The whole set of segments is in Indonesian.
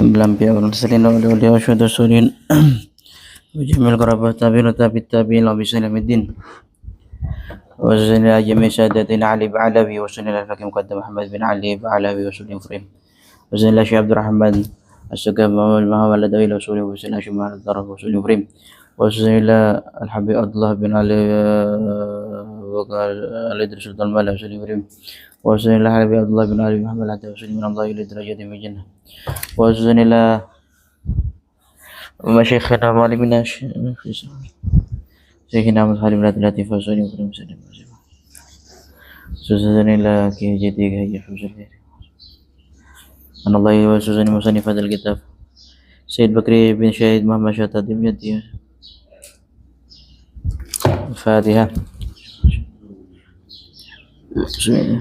الأنبياء والمرسلين والأولياء والشهداء والصالحين وجميع القرابة التابعين وتابع التابعين وبسلام الدين وجزينا جميع سادتنا علي بعلوي وسنة الفقيه مقدم محمد بن علي بعلوي وسلم فريم وجزينا الشيخ عبد الرحمن السقاف محمد الدويل وسلم وجزينا الشيخ محمد الضرب وسلم فريم وجزينا الحبيب عبد الله بن علي وقال الإدريس سلطان المال وسلم فريم وجزينا الحبيب عبد الله بن علي محمد العتاب وسلم من الله إلى درجات من الجنة وجزينا مشايخنا معلمنا شيخنا محمد خالد بن لطيف وسلم فريم وسلم سوزن إلى كي جدي كي يحفظ الخير أن الله وسوزن مصنف هذا الكتاب سيد بكري بن شهيد محمد شاطر دمياطي الفاتحة بسم الله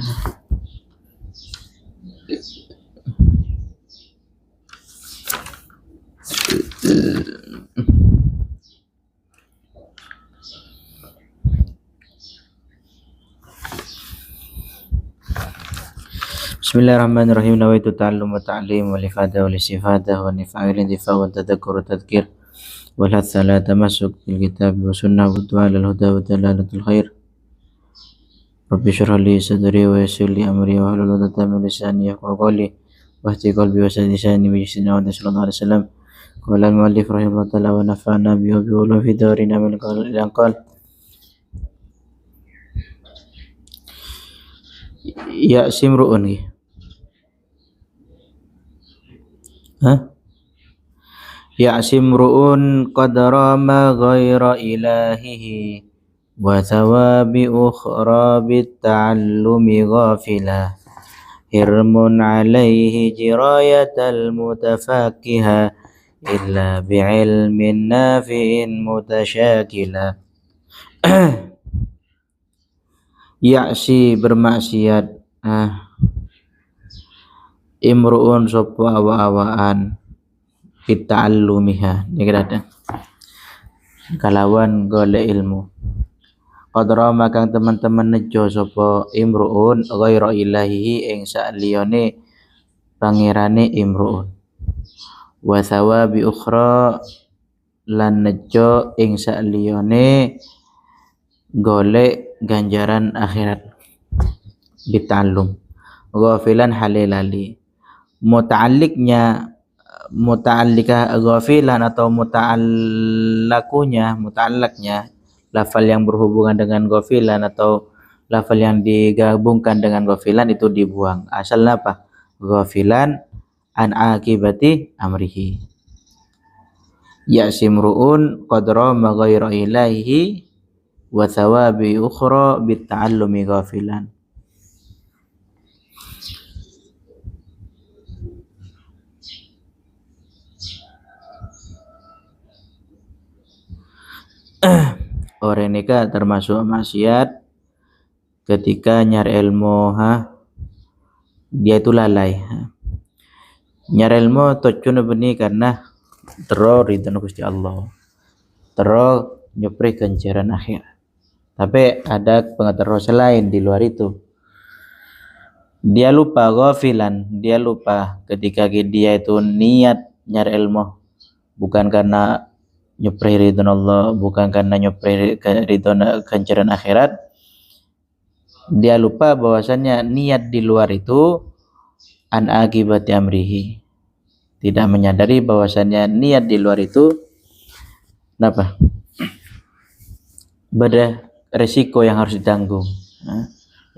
Bismillahirrahmanirrahim. Nawaitu ta'allum wa ta'lim wal ifada wal istifadah wa nif'a wal intifa wa tadhakkur wa tadhkir wal hatha la tamassuk bil kitab wa sunnah wa du'a lil huda wa dalalatul khair. Rabbi shrah li sadri wa yassir li amri wa hlul 'uqdatam min lisani yafqahu qawli wahdi qalbi wa saddi lisani bi sallallahu alaihi wasallam. Qala al-muallif rahimahullah ta'ala wa nafa'na bi wa bi ulum fi darina min qal ya simruun Ya'simru'un qadra ma ghaira ilahihi wa thawabi ukhra bit ta'allumi ghafila hirmun alaihi jirayatal mutafakiha illa bi'ilmin nafi'in mutasyakila. Ya'si bermaksiat imru'un sopo awa-awaan bita'allumiha dikira kalawan golek ilmu qadra makang teman-teman nejo sopo imru'un ghaira ilahi ing saliyane pangerane imru'un wa thawabi ukhra lan nejo ing saliyane golek ganjaran akhirat bita'allum ghafilan halilali muta'allikah ghafilan atau muta'allaknya lafal yang berhubungan dengan ghafilan atau lafal yang digabungkan dengan ghafilan itu dibuang. Asalnya apa? Ghafilan an akibati amrihi. Ya'simru'un qadra ma ghaira ilahi wa thawabi ukhra bit ta'allumi ghafilan. Orang nikah termasuk maksiat ketika nyari ilmu dia itu lalai. Nyari ilmu tujuan benih karena terus ridho Gusti Allah. Terus nyupri ganjaran akhir. Tapi ada pengetahuan selain di luar itu. Dia lupa ghafilan, dia lupa ketika dia itu niat nyari ilmu bukan karena nyupri ridho Allah, bukan karena nyupri ridho ganjaran akhirat. Dia lupa bahwasannya niat di luar itu an akibati amrihi. Tidak menyadari bahwasannya niat di luar itu apa? Ada resiko yang harus ditanggung.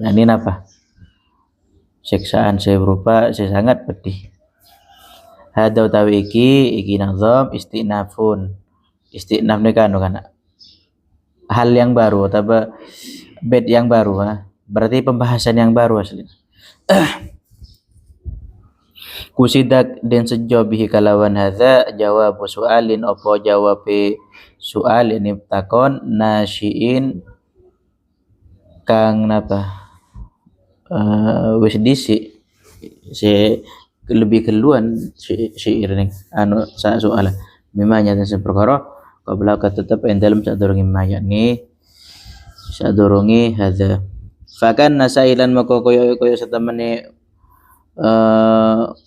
Nah, ini apa? Siksaan saya berupa saya sangat pedih. Hada utawi iki nazam istinafun. Istinaf ni kan hal yang baru atau bed yang baru berarti pembahasan yang baru asli. Kusidak dan sejauh bihi kalawan hadza jawab soalin opo jawab soal ini takon nasyiin kang napa wis disi si lebih keluan si ini sa soal memangnya dan seperkara qabla ka tetep ing dalem sadurunge mayat ni sadurunge hadza fakan nasailan maka koyo setemene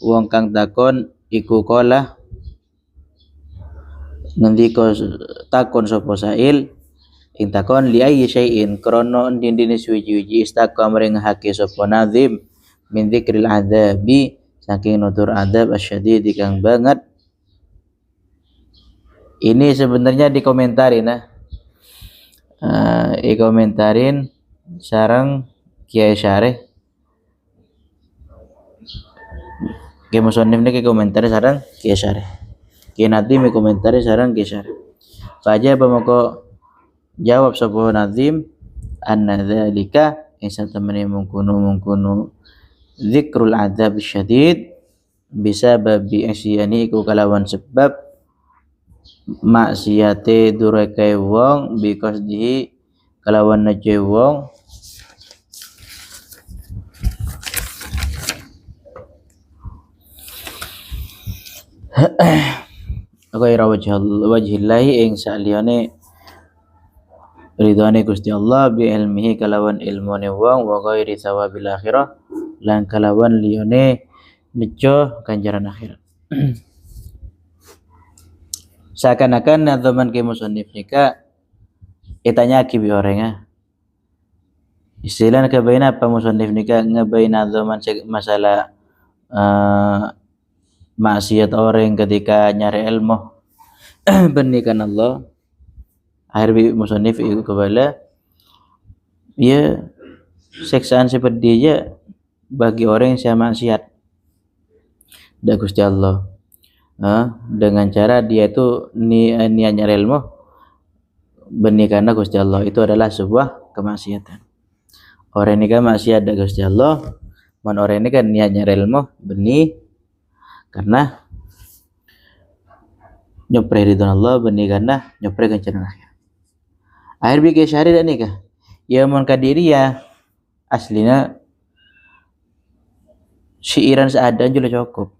wong kang takon iku qala ngendika takon sapa sail ing takon li ayyi syai'in krana endi-endine suwi-wiji istaqo amring hake sapa nazim min dzikril adzabi saking nutur adab asyadid kang banget. Ini sebenarnya dikomentarin dikomentarin sareng Kiai Syarih Kiai Musonif niki komentari sareng Kiai Syarih Kiai Nazim komentari sareng Kiai Syarih Faja pamoko jawab sapa Nazim anna dzalika ing satemene mungkunu zikrul adzab syadid bisa babi asyani iku kalawan sebab maksiate dureke wong biqasdihi kalawan neje wong ghaira wajhillahi ing saliyane ridwane Gusti Allah bi ilmihi kalawan ilmune wong wa ghairi thawabil akhirah lan kalawan liyane nejo ganjaran akhirat. Seakan-akan nadzaman ke musannif nika itanya kibi orangnya istilah kebaina apa musannif nika ngebain nadzaman masalah maksiat orang ketika nyari ilmu benikan Allah akhir bi musannif itu kebala ya seksaan seperti dia bagi orang yang sama maksiat da Gusti Allah dengan cara dia itu niat nyari ilmu benih karena Gusti Allah itu adalah sebuah kemaksiatan. Orang ini kan maksiat da Gusti Allah, man orang ini kan niat nyari ilmu benih karena nyopre ridwan Allah benih karena nyopre ganjaran akhirat. Akhir bi syari dan nikah. Ya mun kadiri ya aslinya syiiran seadanya juga cukup.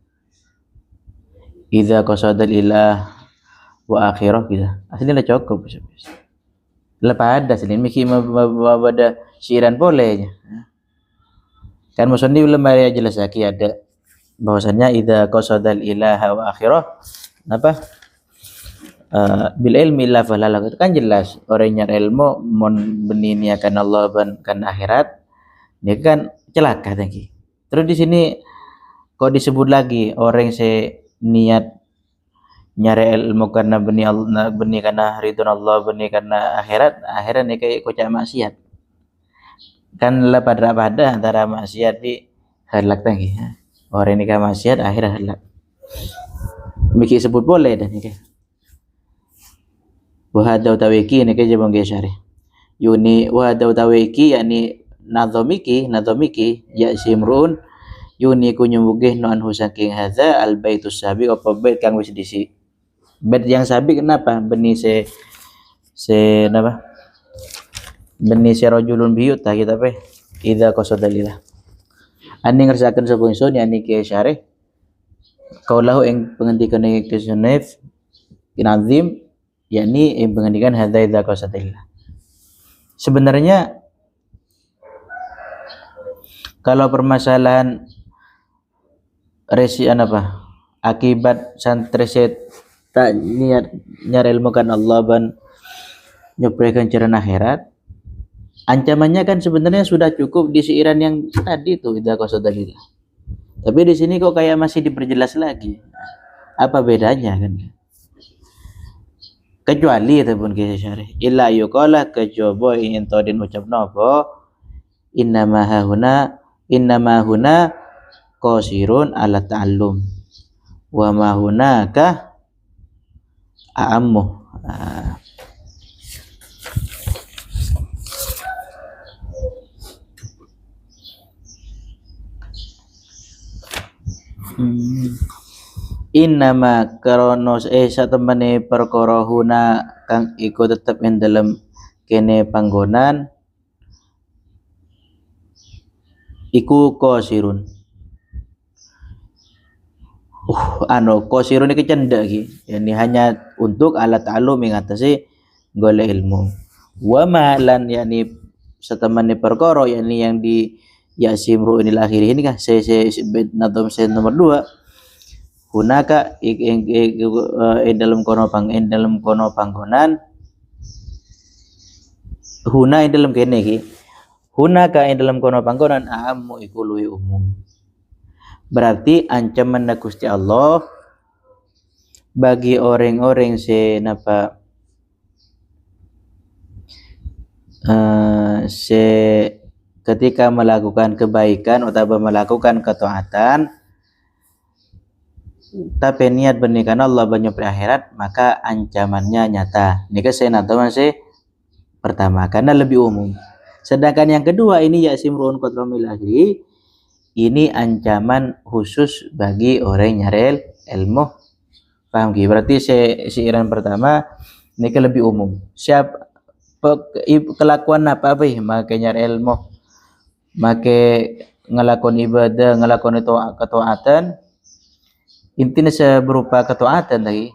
Idza qasadal ilah wa akhirah gitu. Aslinya cukup. Lepas ada aslinya miki pada syiiran boleh. Kan musannif belum ya jelas lagi ada bahwasannya idza qasadal ilaha wa akhirah apa? Bil ilmi la falala itu kan jelas orang nyari ilmu mon benih niakan Allah kan akhirat dia kan celaka tadi. Terus di sini kok disebut lagi orang se niat nyari ilmu karena benih Allah benih karena ridwan Allah benih karena akhirat nih kayak kocak maksiat kan lah pada antara maksiat di halak tadi orang ini kan maksiat akhirat halak mikir sebut boleh dan ini wahada utawiki ini kayak jabang syarih yuni wahada utawiki yakni nadhamiki ya simrun yuni kunyumugih no anhu saking hadza al baitus sabiq apa bait kang wis disi bait yang sabiq kenapa benih se napa benih se rajulun biyut ta kita pe idza qasadalillah ani ngersakeun sapa ingsun yani Kiai Syarih kaulahu ing pengendikan Kiai Sunif Nazim yakni ing pengendikan hadza idza qasadalillah sebenarnya kalau permasalahan resi apa akibat santri tak niat nyari ilmu kan Allah ban nyoprekan jalan akhirat ancamannya kan sebenarnya sudah cukup di syiiran yang tadi tuh idza qasadalillah tapi di sini kok kayak masih diperjelas lagi apa bedanya kan kecuali ataupun Kiai Syarih illa yuqala kejaba ing todin ucapna apa innama huna qasirun ala ta'allum wa ma hunaka a'ammu innama kronos satemene perkara huna kang iku tetep ing dalem kene panggonan iku qasirun qasirun iki cendak iki yani hanya untuk alat ta'allum ing atase golek ilmu wa malan yani satemene perkara yani yang di Yasimru inil akhir ini kan nadom nomor 2 hunaka dalam kono panggonan huna dalam kene iki hunaka dalam kono panggonan amu iku luwih umum. Berarti ancaman Gusti Allah bagi orang-orang se ketika melakukan kebaikan atau melakukan ketaatan tapi niat bernikan Allah banyak akhirat, maka ancamannya nyata. Ini saya masih pertama karena lebih umum. Sedangkan yang kedua ini yasimruun qatromil akhiri, ini ancaman khusus bagi orang nyari ilmu. Paham ki? Berarti seiran pertama ini lebih umum. Kelakuan apa make nyari ilmu, make ngelakon ibadah, ngelakon itu ketaatan, intinya berupa ketaatan lagi.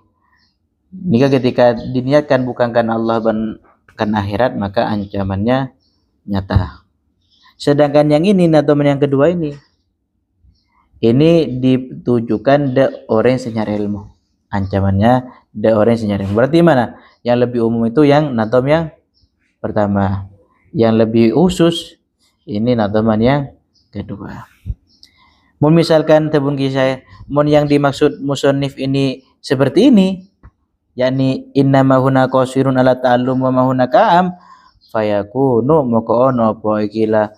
Jika ketika diniatkan bukan karena Allah kan akhirat, maka ancamannya nyata. Sedangkan yang ini natoman yang kedua ini ditujukan de orang senyar ilmu. Ancamannya de orang senyar ilmu. Berarti mana? Yang lebih umum itu yang natom yang pertama. Yang lebih khusus ini natoman yang kedua. Misalkan tabun kisah yang dimaksud musannif ini seperti ini, yakni innama huna qasirun ala ta'allum wa ma huna ka'am fayakunu maka ono apa ikilah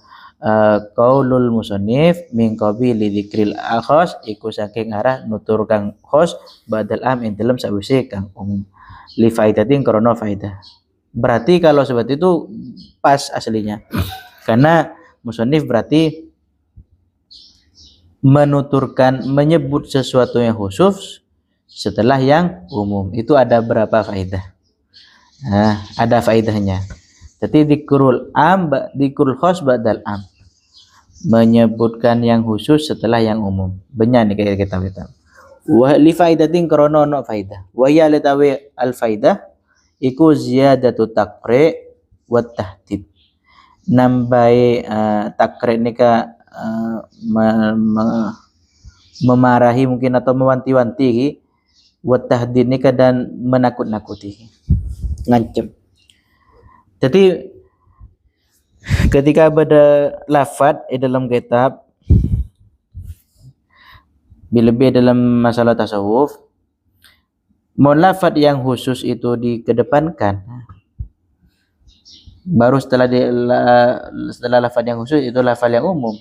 qaulul musannif min qabili dzikril akhas iku saking arah nutur kang khos badal am ing dalem sawise kang umum li faidatin krana faidah. Berarti kalau seperti itu pas aslinya, karena musannif berarti menyebut sesuatu yang khusus setelah yang umum. Itu ada berapa faedah? Nah, ada faedahnya. Jadi dikrul khos badal am, menyebutkan yang khusus setelah yang umum. Benar nih kayak kita. Wa li faidatin krono no faedah. Wa ya litawi al faidah iku ziyadatu taqri wa tahdid. Nambai takre nika memarahi mungkin atau mewanti-wanti wa tahdid nika dan menakut-nakuti, ngancem. Jadi ketika ada lafaz dalam kitab lebih dalam masalah tasawuf, mau lafaz yang khusus itu dikedepankan, baru setelah lafaz yang khusus itu lafaz yang umum.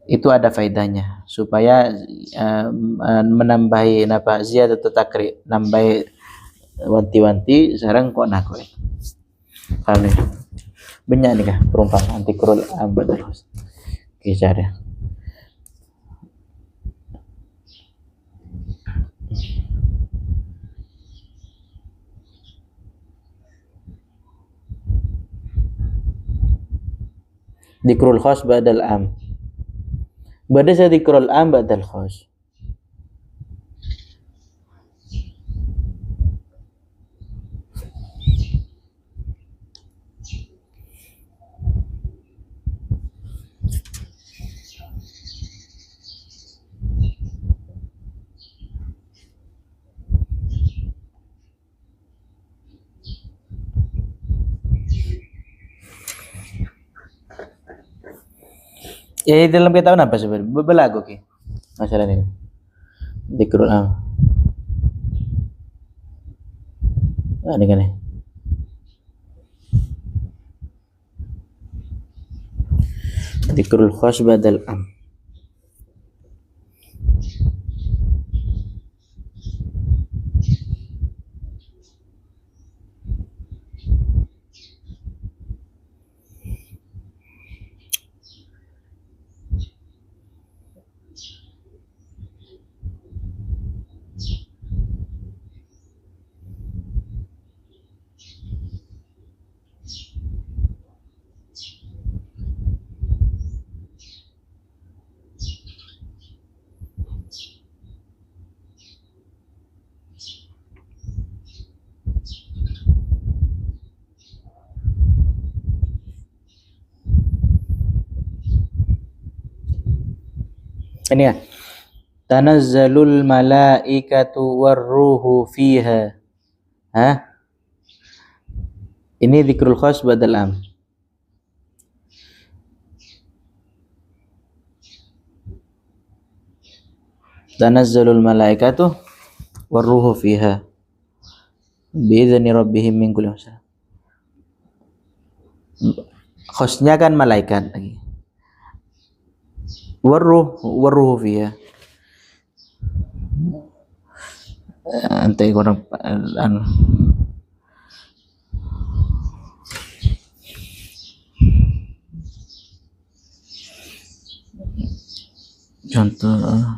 Itu ada faedahnya supaya menambahi ziyadatu takri, nambahi wanti-wanti sareng kok nakwe. Paham ya? Banyak nih kah perumpamaan anti kurul abad terus kisahnya. Dikrul khas badal am. Bada sa dikrul am badal khas. Dalam kita apa sebenarnya? Belago ki masalah ini. Dikrul am. Ini kan nih. Dikrul khas badal am. Ini ya. Tanazzalul malaikatu warruhu fiha. Hah? Ini dzikrul khas badal am. Tanazzalul malaikatu warruhu fiha bi'idzani rabbihim min kulli amr. Khasnya kan malaikat lagi. Warruhu fiha. Nanti kurang contoh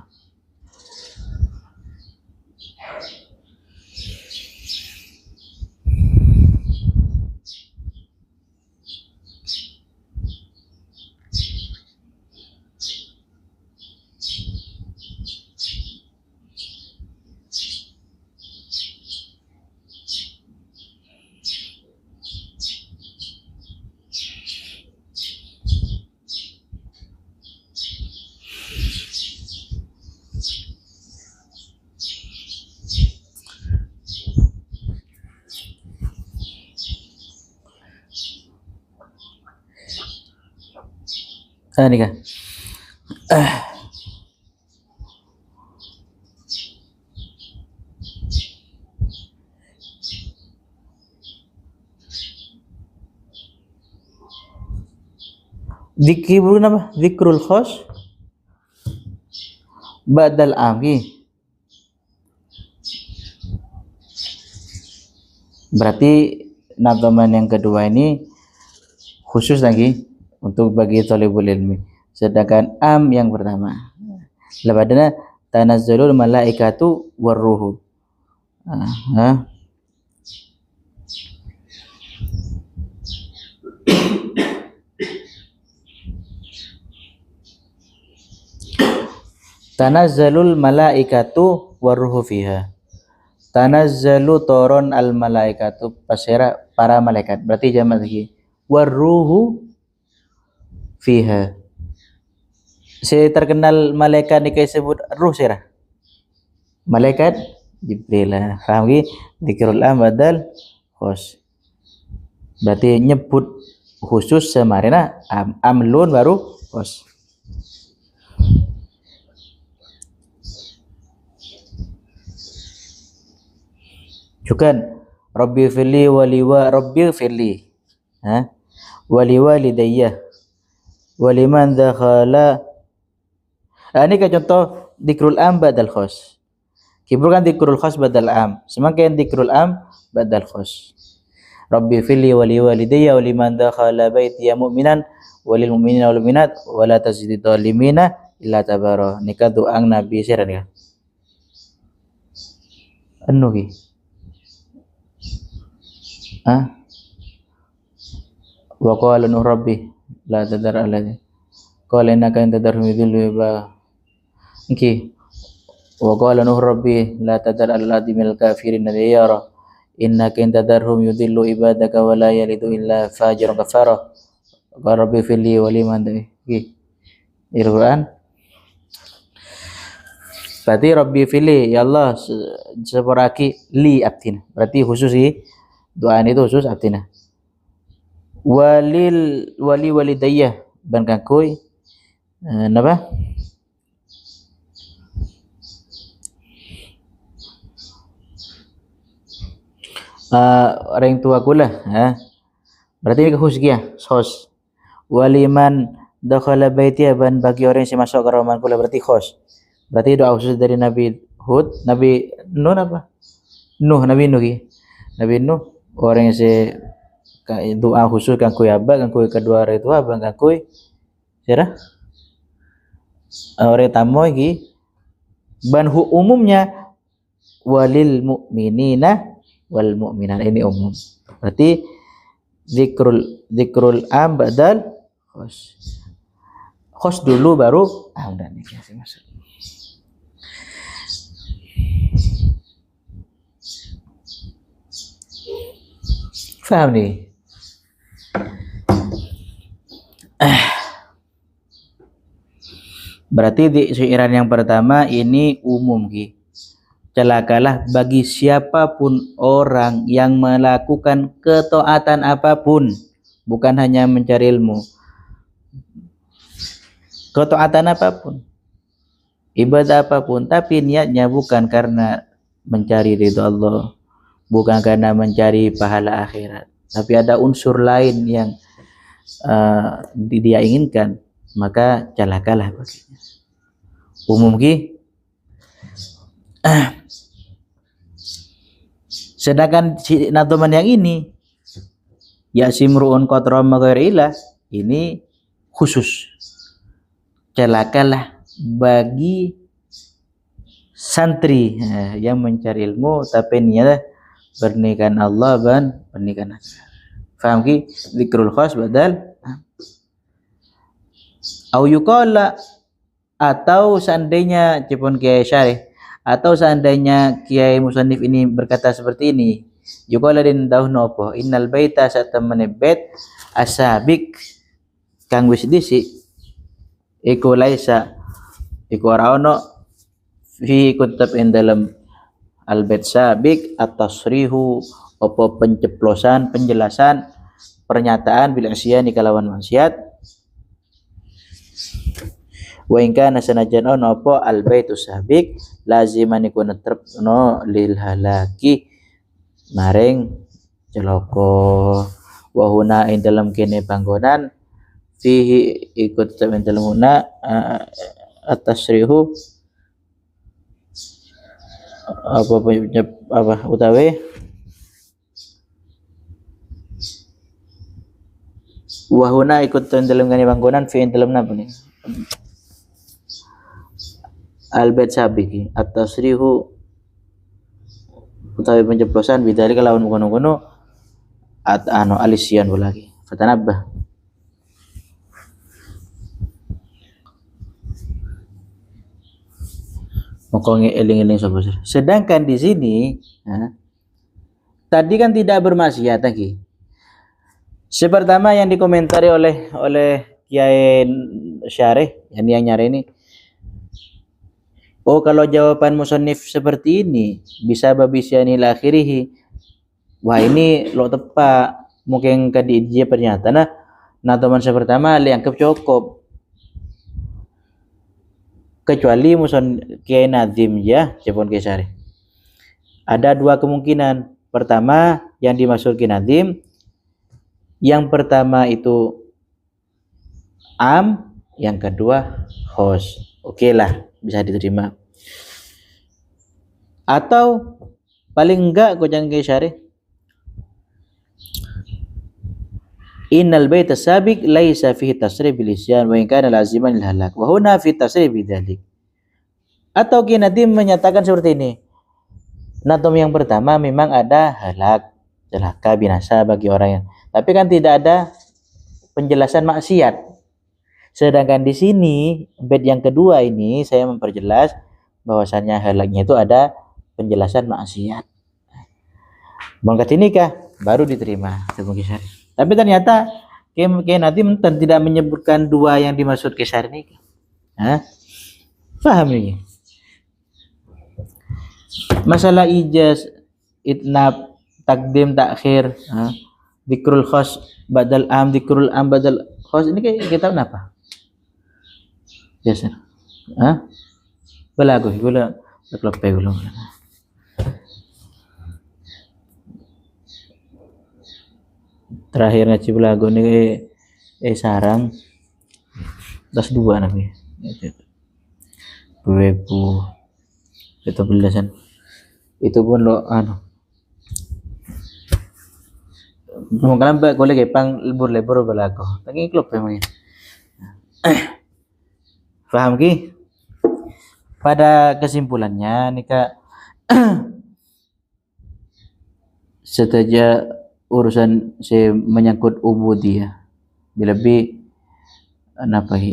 ini kan. Dzikrul apa? Dzikrul khas badal amki. Berarti nabdaman yang kedua ini khusus lagi untuk bagi thalibul ilmi. Sedangkan am yang pertama. Labadana tanazzalul malaikatu warruhu. Tanazzalul malaikatu warruhu fiha. Tanazzalu toron al malaikatu pasera para malaikat. Berarti jamak lagi. Warruhu fiha. Si terkenal malaikat ni disebut ruh sirah. Malaikat Jibril lah. Faham ki? Dzikrul am badal khos. Berarti nyebut khusus semarina amlun baru khos. Juga Rabbi firli waliwa Rabbi firli. Waliwalidayya waliman dakhala. Ini kan contoh dzikrul am badal khas. Kibur kan dzikrul khas badal am. Semakin dzikrul am badal khas. Rabbi firli waliwalidayya waliman dakhala baitiya mu'minan walil mu'minina wal mu'minat wala tazidid dhalimina illa tabara. Nika doang Nabi sira nika. Anu ki? Wa qala nuh rabbi la tadar alladhi qala innaka in tadarhum yudillu ba iki wa qala nuh rabbi la tadar alladhi minal kafirin diyara innaka in tadarhum yudillu ibadaka wa la yalidu illa fajiran kafara qala rabbi fili wa liman iki Al-Quran. Berarti rabbi fili ya Allah seperaki li abdina. Berarti khusus doa itu khusus abdina. Wali walidayya ban kakoi napa orang tua kula berarti ini khusus ya khusus. Waliman dakhala baiti ban bagi orang yang masuk ke rumah kula berarti khusus. Berarti doa khusus dari Nabi Hud, Nabi Nuh apa? Nabi Nuh orang yang doa khusus kan kuy abah kan kuy kedua hari itu abah kan kuy sira orang tamu lagi banhu umumnya walil mu'minina wal mu'minat ini umum. Berarti dzikrul am badal khos dulu baru udah nih masih masuk. Faham nih? Berarti di syairan yang pertama ini umum ki. Celakalah bagi siapapun orang yang melakukan ketaatan apapun, bukan hanya mencari ilmu. Ketaatan apapun, ibadah apapun, tapi niatnya bukan karena mencari ridho Allah, bukan karena mencari pahala akhirat, tapi ada unsur lain yang dia inginkan, maka celakalah baginya. Umum ki. Sedangkan si nadoman yang ini, ya simruun qatram ghairilah, ini khusus. Celakalah bagi santri yang mencari ilmu tapi niatnya pernikahan Allah dan pernikahan akhirat. Faham ki? Zikrul khas badal au yuqala, atau seandainya cepon Kiai Syarih, atau seandainya Kiai Musannif ini berkata seperti ini, yuqala din dawuhna apa, innal baita satamane bait asabik kang wis dhisik iku laisa iku ora ono fi kutab ing dalam al-bait sabik at-tasrihu apa penceplosan, penjelasan, pernyataan bil asyani kalawan maksiat. Wa in kana sanajan ono apa al-baitu sabik laziman iku netrepno lil halaki maring celaka. Wa huna ing dalam kene panggonan fihi ikut ing dalam huna at-tasrihu apa utawi wa huna ikut ing dalam kene panggonan fi ing dalam napa nih al-bait sabiki at-tasrihu utawi penjeblosan bidari kalawan kono-kono alisian lagi fatanabah. Mokong eling-eling sapa. Sedangkan di sini tadi kan tidak bermaksiat lagi. Sepertama yang dikomentari oleh Kiai Syarih yang nyari ini, oh kalau jawaban musannif seperti ini bisa babisyani akhirih, wah ini lo tepat mungkin kadi dia pernyataan nah teman sepertama dianggap cukup, kecuali muson Kiai Nazim ya cepon Kiai Syarih. Ada dua kemungkinan. Pertama yang dimaksud Kiai Nazim, yang pertama itu am, yang kedua khos. Oke lah, bisa diterima. Atau paling enggak kojang Kiai Syarih, innal baita sabiq laisa fihi tasrih bil isyan wa in kana laziman lil halak wa huna fi tasrih bidzalik. Atau Kiai Nazim menyatakan seperti ini, natom yang pertama memang ada halak, celaka, binasa bagi orang yang, tapi kan tidak ada penjelasan maksiat. Sedangkan di sini bait yang kedua ini saya memperjelas bahwasannya halaknya itu ada penjelasan maksiat. Mengkat ini kah baru diterima. Tapi ternyata Kiai Nazim tidak menyebutkan dua yang dimaksud Kiai Syarih ini. Paham ini? Masalah ijaz, itnab, takdim, takhir, dzikrul khas badal am, dzikrul am badal khas, ini kayak kita apa? Biasa. Balago, gula klopay gulong. Terakhir ngaji belago nih sarang tas dua nabi itu 2017 itu pun lo mungkin boleh gepang lebur belago tapi klub memang paham ki. Pada kesimpulannya nika setelah urusan menyangkut ubudiyah lebih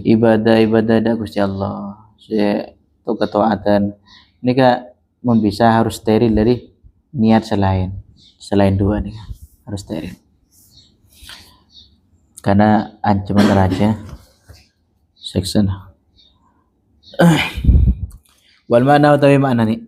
ibadah ada Gusti Allah, itu ketaatan ini kak bisa harus steril dari niat selain dua nih harus steril karena ancaman raja section Wal makna utawi makna ni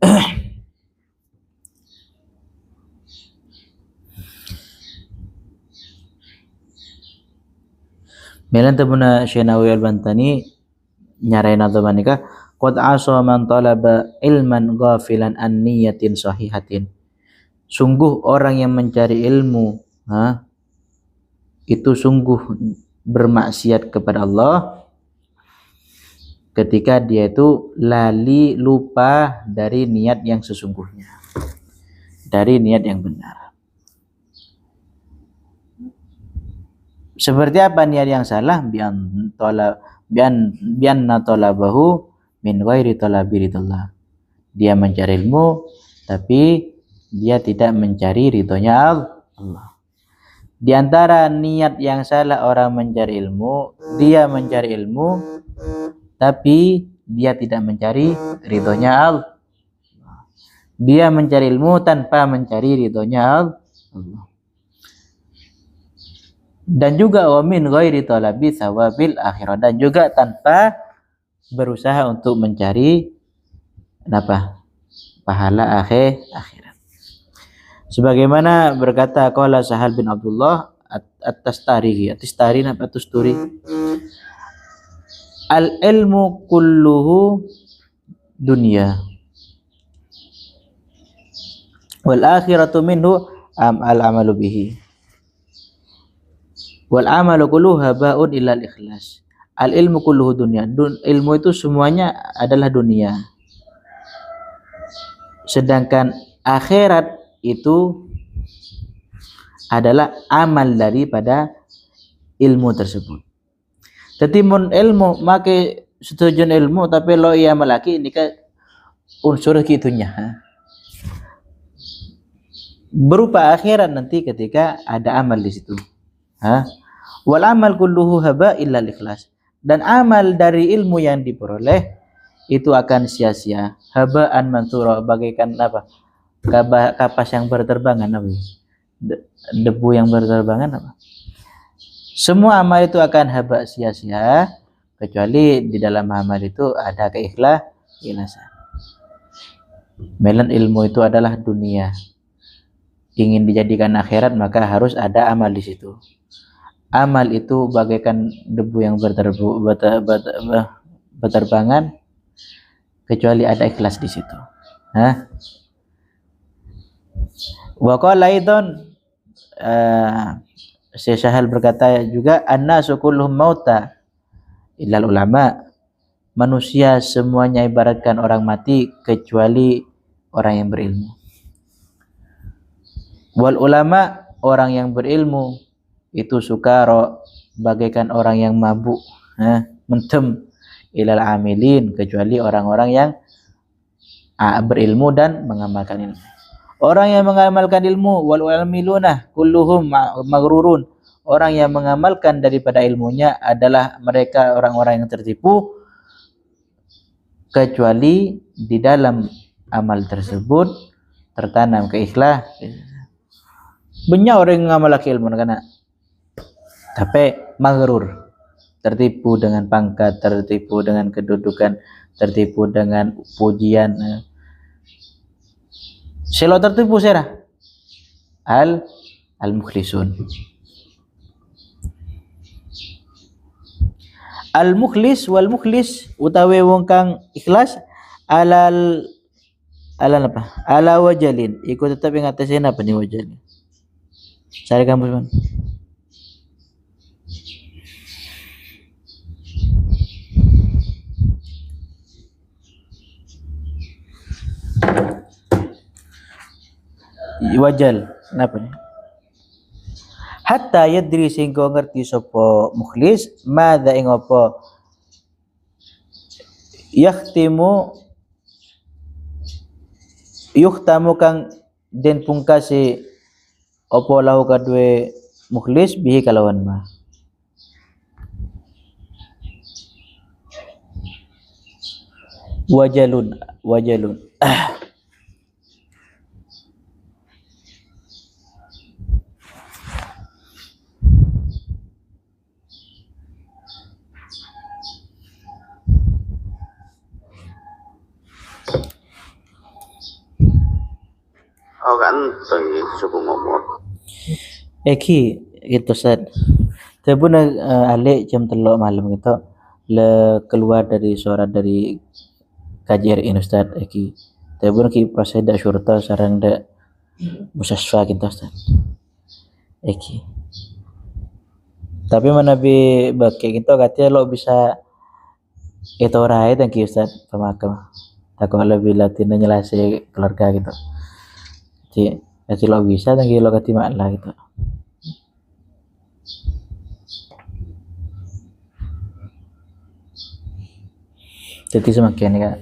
Melan tabuna Syekh Al-Bantani nyarai nadhamanika qad asa man talaba ilman ghafilan an niyatin sahihatin. Sungguh orang yang mencari ilmu itu sungguh bermaksiat kepada Allah ketika dia itu lupa dari niat yang sesungguhnya, dari niat yang benar. Seperti apa niat yang salah? Bianna talabahu min ghairi talabi ridallah. Dia mencari ilmu tapi dia tidak mencari ridhonya Allah. Di antara niat yang salah orang mencari ilmu, dia mencari ilmu tapi dia tidak mencari ridhonya Allah. Dia mencari ilmu tanpa mencari ridhonya Allah. Dan juga wa min ghairi talabi thawabil akhirah, dan juga tanpa berusaha untuk mencari pahala akhirat. Sebagaimana berkata qala Sahal bin Abdullah at-Tastari, al ilmu kulluhu dunya wal akhiratu minhu al amalu bihi wal amalu kulluhu habaun illal ikhlas. Al ilmu kulluhu dunya, ilmu itu semuanya adalah dunia, sedangkan akhirat itu adalah amal daripada ilmu tersebut. Jadi mun ilmu make setuju ilmu tapi lo ia melaki ini kan unsur kitunya berupa akhirat nanti ketika ada amal di situ. Wal amal kulluhu haba illa ikhlas, dan amal dari ilmu yang diperoleh itu akan sia-sia. Habaan mansura, bagaikan kapas yang berterbangan, debu yang berterbangan. Semua amal itu akan haba, sia-sia, kecuali di dalam amal itu ada keikhlasan. Melan ilmu itu adalah dunia, ingin dijadikan akhirat maka harus ada amal di situ. Amal itu bagaikan debu yang berterbangan, kecuali ada ikhlas di situ. Wa qala aidan, Syekh Syahal berkata juga, annasu kulluhum mauta illal ulama. Manusia semuanya ibaratkan orang mati kecuali orang yang berilmu. Wal ulama, orang yang berilmu itu sukara, bagaikan orang yang mabuk, mentem, ilal amilin, kecuali orang-orang yang berilmu dan mengamalkan ilmu. Orang yang mengamalkan ilmu, wal amiluna kulluhum maghrurun. Orang yang mengamalkan daripada ilmunya adalah mereka orang-orang yang tertipu, kecuali di dalam amal tersebut tertanam keikhlasan. Banyak orang yang mengamalkan ilmu tapi maghrur, tertipu dengan pangkat, tertipu dengan kedudukan, tertipu dengan pujian. Selo tertipu serah al-mukhlisun. Al-mukhlis wal mukhlis utawi wong kang ikhlas ala wajalin, iku tetap ing atase napa ni wajalin. Cari kampus man. Wajal napa ni? Hatta yadri sehingga ngerti sapa mukhlis madza ing apa yuhtamu kang den pungkasi apa lahu kadue mukhlis bihi kalawan ma. Wajalun Oh kan tadi suku ngomong. Eki gitu Ustaz. Tapi alik jam 3 malam gitu le keluar dari suara dari KJRI Ustaz Eki. Tapi ki proses dak syurta sarang dak musasfa gitu Ustaz. Eki. Tapi mana bi bake gitu katanya lo bisa itu rai dan ki Ustaz pemakam. Takut lebih latih nyelase keluarga gitu. Jadi lo bisa dan lo kati maklah gitu. Jadi semakin ya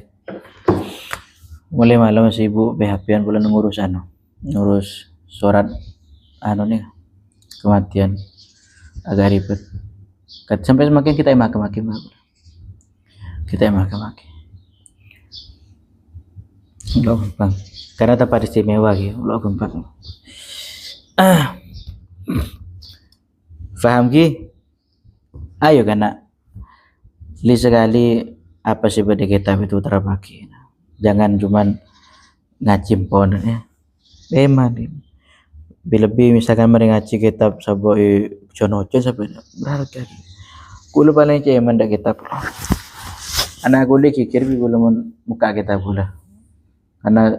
mulai malam sibuk BHP-an bulan ngurus surat nih kematian agak ribet. Sampai semakin kita makin lo bang karena tempat istimewa gitu lo gampang paham ki ayo karena li sekali apa sih pada kitab itu terbagi jangan cuman ngacimpon ya memang lebih misalkan mari ngaji kitab saboi jonojen sampai berharga kulo paling cemen dak kitab anak kulo kikir bi kulo muka kitab pula karena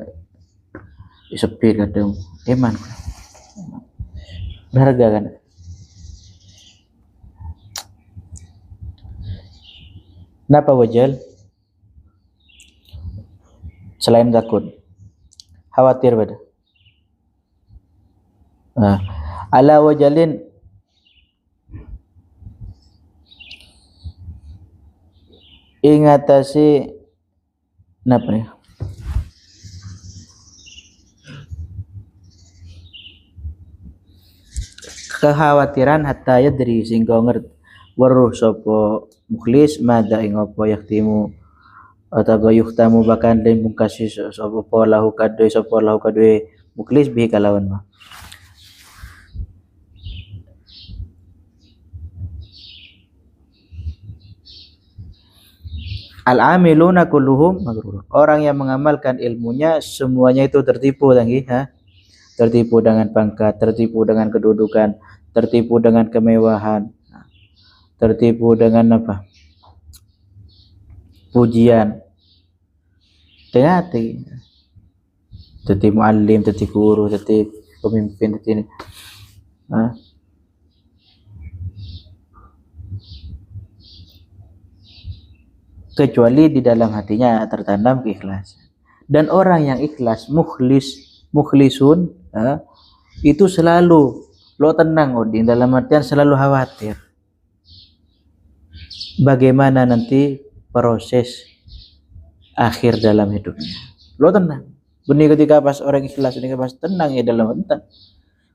sepi kadang eman berharga kan kenapa wajal selain takut khawatir pada ala wajalin ingatasi napa nih kekhawatiran hatta yadri sehingga ngerti weruh sapa mukhlis mada ing apa yaktimu atau yuhtamu bahkan den mungkasi sapa lahu kadhe mukhlis bi kalawan mah al-amiluna kulluhum maghrur orang yang mengamalkan ilmunya semuanya itu tertipu lagi tertipu dengan pangkat, tertipu dengan kedudukan, tertipu dengan kemewahan, tertipu dengan apa? Pujian. Hati-hati. Teti muallim, teti guru, teti pemimpin, teti ini. Kecuali di dalam hatinya tertanam keikhlasan. Dan orang yang ikhlas, mukhlisun, itu selalu lo tenang Odin dalam artian selalu khawatir bagaimana nanti proses akhir dalam hidupnya. Lo tenang. Benih ketika pas orang ikhlas ini pas tenang ya dalam tenang.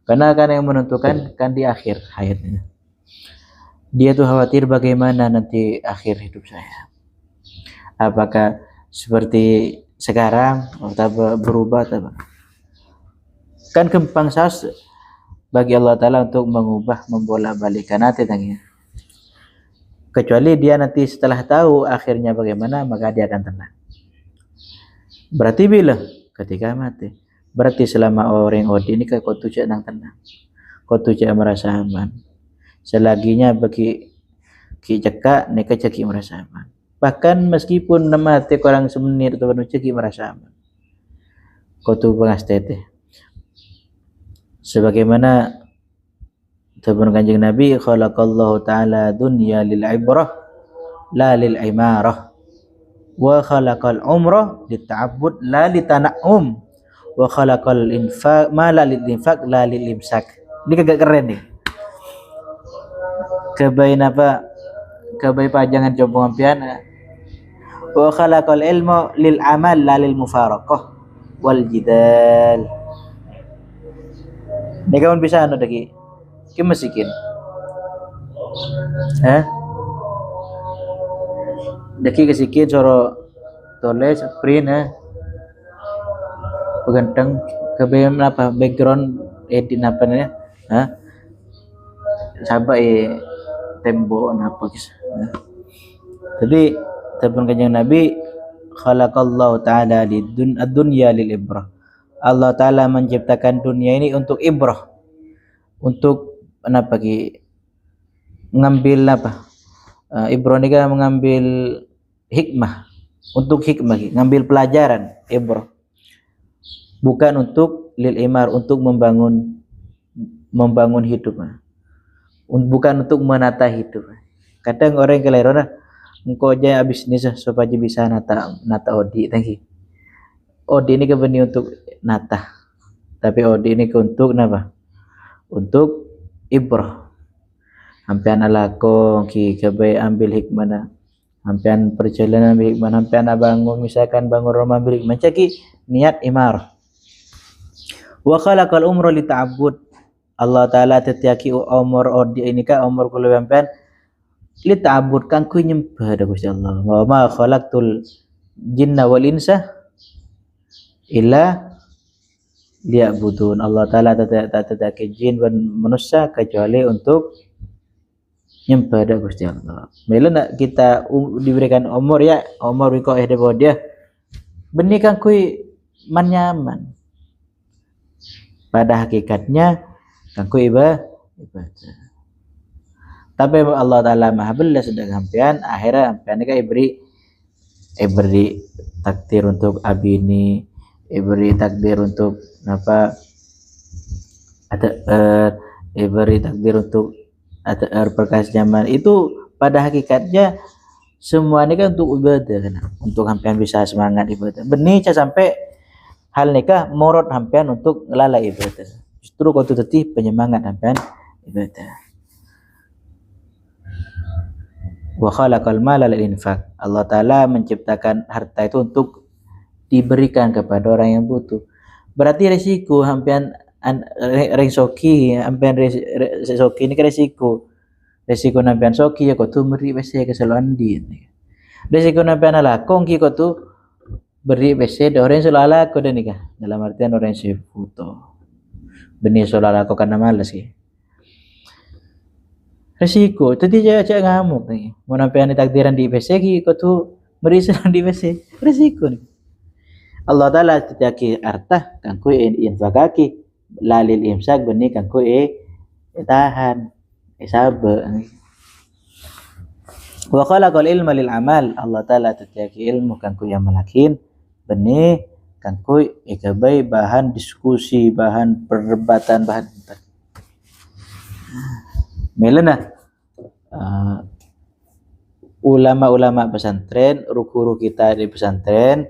Karena kan yang menentukan kan di akhir hayatnya. Dia tuh khawatir bagaimana nanti akhir hidup saya. Apakah seperti sekarang atau berubah atau kan gampang sas bagi Allah Ta'ala untuk mengubah membolak-balikan hati tanya. Kecuali dia nanti setelah tahu akhirnya bagaimana maka dia akan tenang. Berarti bila ketika mati berarti selama orang odi ini kau tujuh nang tenang, kau tujuh merasa aman. Selaginya bagi kijaka neka ceki merasa aman. Bahkan meskipun mati orang semenit atau ceki merasa aman. Kau tu pengastete. Sebagaimana sabun Kanjeng Nabi khalaqallahu ta'ala dunya lil ibrah la lil imarah wa khalaqal umrah lit ta'abbud la lit tana'um wa khalaqal infaq ma la lil infaq la lil imsak. Ini kagak keren nih. Kebaik pajangan jombong ampian wa khalaqal ilmu lil amal la lil mufaraqah wal jidal. Ini kawan bisa anu daki mesikin daki kesikin soro toles print peganteng kebayam apa background edit apa nih sabai tembok apa guys. Jadi tabun Kanjeng Nabi khalaqallahu ta'ala ad-dunya lil ibrah. Allah Ta'ala menciptakan dunia ini untuk ibrah, untuk apa ki ngambil apa ibrah ini kan mengambil hikmah, untuk hikmah ngambil pelajaran ibrah, bukan untuk lil imar, untuk membangun hidup, bukan untuk menata hidup. Kadang orang keliru nah, engkau aja abis ini supaya bisa nata odi tadi. Odi ini kebenih untuk nata, tapi odi ini untuk apa? Untuk ibrah. Hampian alako ki kebe ambil hikmah, hampian perjalanan ambil hikmah, hampian bangun misalkan bangun rumah ambil hikmah, caki niat imarah. Wa khalaqal umra li ta'abbud. Allah Ta'ala tetiaki umur odi ini ka umur kulo hampian li ta'abbud kan ku nyembah da Gusti Allah. Wa ma khalaqtul jinna wal insa illa liya'budun. Allah Ta'ala tetiaki jin dan manusia kecuali untuk nyembah da Gusti Allah. Mela nak kita diberikan umur ya, umur wiko de dia benih kan ku man nyaman. Pada hakikatnya kan ku ibadah. Tapi Allah Ta'ala maha belas sedang hampian akhirnya hampian ka beri takdir untuk abini, beri takdir untuk apa ada beri takdir untuk perkas zaman itu. Pada hakikatnya semua ini kan untuk ibadah kan, untuk hampian bisa semangat ibadah. Benih sampai hal nikah morot hampian untuk lalai ibadah. Justru kau teti penyemangat hampian ibadah. Wa khalaqal mala lil infaq. Allah Ta'ala menciptakan harta itu untuk diberikan kepada orang yang butuh. Berarti resiko hampian resoki hampian resoki ini kan resiko nampian soki ya kau tu beri besi kesalahan di. Resiko nampian alakong ki kau tu beri besi ada orang solala kau dan nikah, dalam artian orang yang foto benih solala kau karena malas ki. Resiko tadi cak ngamuk nih mau nampian takdiran di besi ki kau tu beri selang di besi resiko nih. Allah Ta'ala tetiaki artah kan ku infakaki lalil imsak benih kan ku tahan sabar. Wa khalaqal ilma lil amal. Allah Ta'ala tetiaki ilmu kan ku yang melakin benih kan ku ikabai bahan diskusi, bahan perdebatan, bahan melena ulama-ulama pesantren, guru kita di pesantren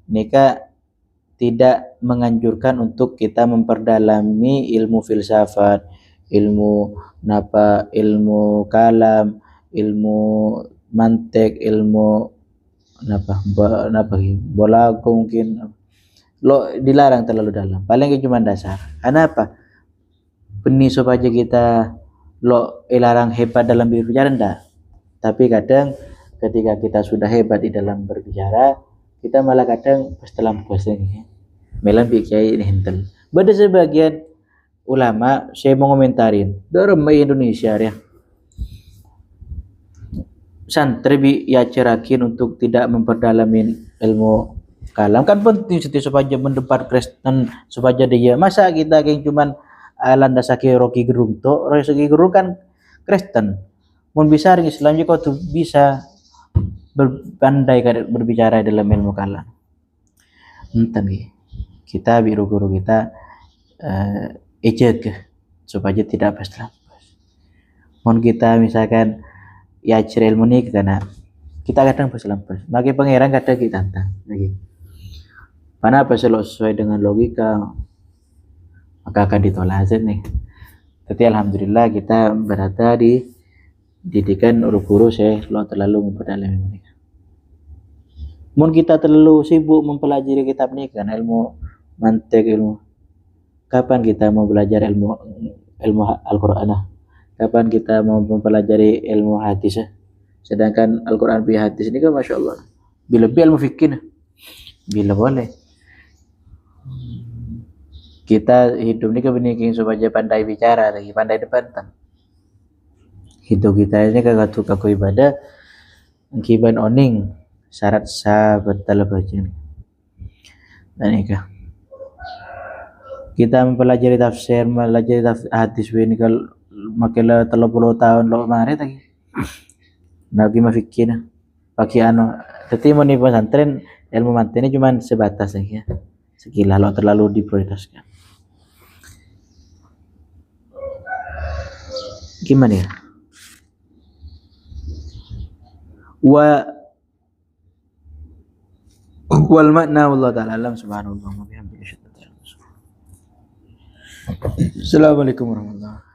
nikah tidak menganjurkan untuk kita memperdalami ilmu filsafat, ilmu kalam, ilmu mantek, ilmu bolago mungkin dilarang terlalu dalam, paling cuma dasar. Karena apa? Benih supaya kita larang hebat dalam berbicara enggak, tapi kadang ketika kita sudah hebat di dalam berbicara kita malah kadang pas dalam puasa ini melan bikai ini hentel. Pada sebagian ulama saya mau komentarin dalam Indonesia ya santri ya cerakin untuk tidak memperdalamin ilmu kalam kan penting supaya mendebat Kristen supaya dia masa kita kayak cuman landasake Rocky Gerung to Rocky Gerung kan Kristen mun bisa Islam kau tuh bisa berpandai berbicara dalam ilmu kalam. Enten kita biru guru kita ejek supaya tidak pas. Mun kita misalkan ya ilmu nih karena kita kadang pas lampas. Bagi pangeran kadang kita tantang lagi. Karena apa sesuai dengan logika maka akan ditolak aja nih. Tapi alhamdulillah kita berada di didikan guru saya terlalu memperdalami mereka. Mun kita terlalu sibuk mempelajari kitab ini kan ilmu mantek ilmu. Kapan kita mau belajar ilmu Al-Qur'an? Kapan kita mau mempelajari ilmu hadis? Sedangkan Al-Qur'an bi hadis ini kan Masya Allah. Bila ilmu fikih bila boleh. Kita hidup ini kebenaran supaya pandai bicara lagi, pandai debat. Hidup kita ini kagak suka ibadah, kiban oning. syarat sah batal bacaan. Dan nikah. Kita mempelajari tafsir, mempelajari hadis ini kalau makin 30 tahun lo mari lagi. Nabi mafikir pakai anu. Tapi mau nih pesantren ilmu mantennya cuma sebatas ya. Sekilas lo terlalu diprioritaskan. Gimana ya? Wal makna wallahu ta'ala alam subhanallah wa bihamdihi. Assalamualaikum warahmatullahi wabarakatuh.